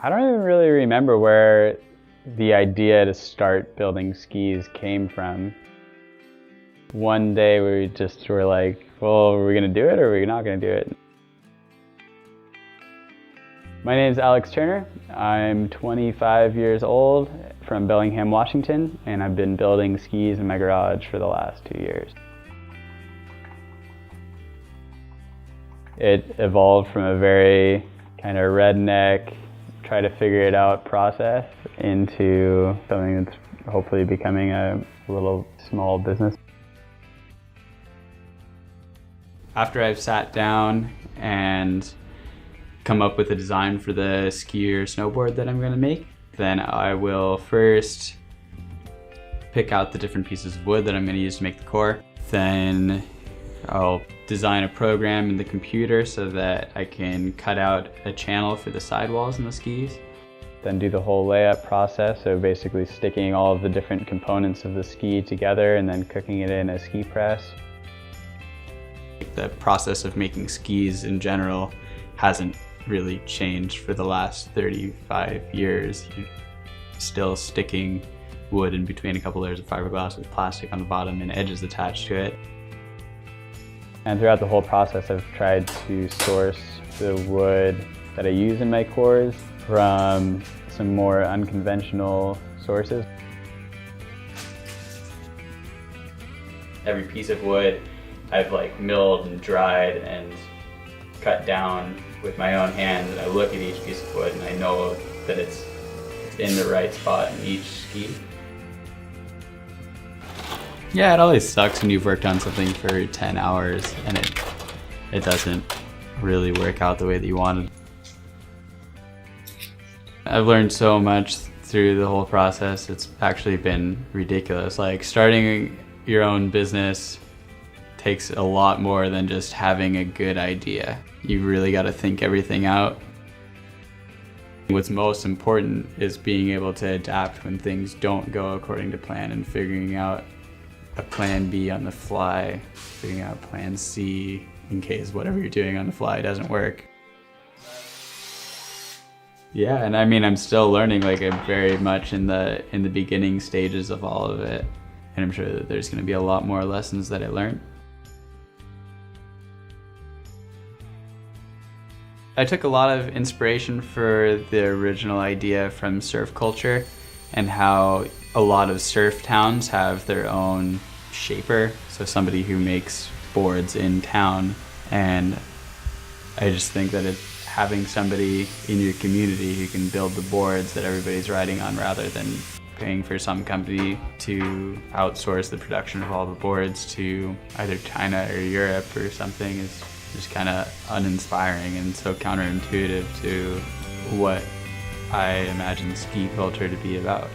I don't even really remember where the idea to start building skis came from. One day we just were like, well, are we going to do it or are we not going to do it? My name is Alex Turner. I'm 25 years old from Bellingham, Washington, and I've been building skis in my garage for the last 2 years. It evolved from a very kind of redneck, try to figure it out process into something that's hopefully becoming a little small business. After I've sat down and come up with a design for the ski or snowboard that I'm going to make, then I will first pick out the different pieces of wood that I'm going to use to make the core. Then I'll design a program in the computer so that I can cut out a channel for the sidewalls in the skis. Then do the whole layup process, so basically sticking all of the different components of the ski together and then cooking it in a ski press. The process of making skis in general hasn't really changed for the last 35 years. You're still sticking wood in between a couple layers of fiberglass with plastic on the bottom and edges attached to it. And throughout the whole process, I've tried to source the wood that I use in my cores from some more unconventional sources. Every piece of wood I've milled and dried and cut down with my own hands, and I look at each piece of wood and I know that it's in the right spot in each ski. Yeah, it always sucks when you've worked on something for 10 hours and it doesn't really work out the way that you wanted. I've learned so much through the whole process. It's actually been ridiculous. Starting your own business takes a lot more than just having a good idea. You really got to think everything out. What's most important is being able to adapt when things don't go according to plan and figuring out a plan B on the fly, figuring out plan C in case whatever you're doing on the fly doesn't work. Yeah, and I mean, I'm still learning. I'm very much in the beginning stages of all of it, and I'm sure that there's going to be a lot more lessons that I learned. I took a lot of inspiration for the original idea from surf culture and how a lot of surf towns have their own shaper, so somebody who makes boards in town. And I just think that having somebody in your community who can build the boards that everybody's riding on rather than paying for some company to outsource the production of all the boards to either China or Europe or something is just kind of uninspiring and so counterintuitive to what I imagine ski culture to be about.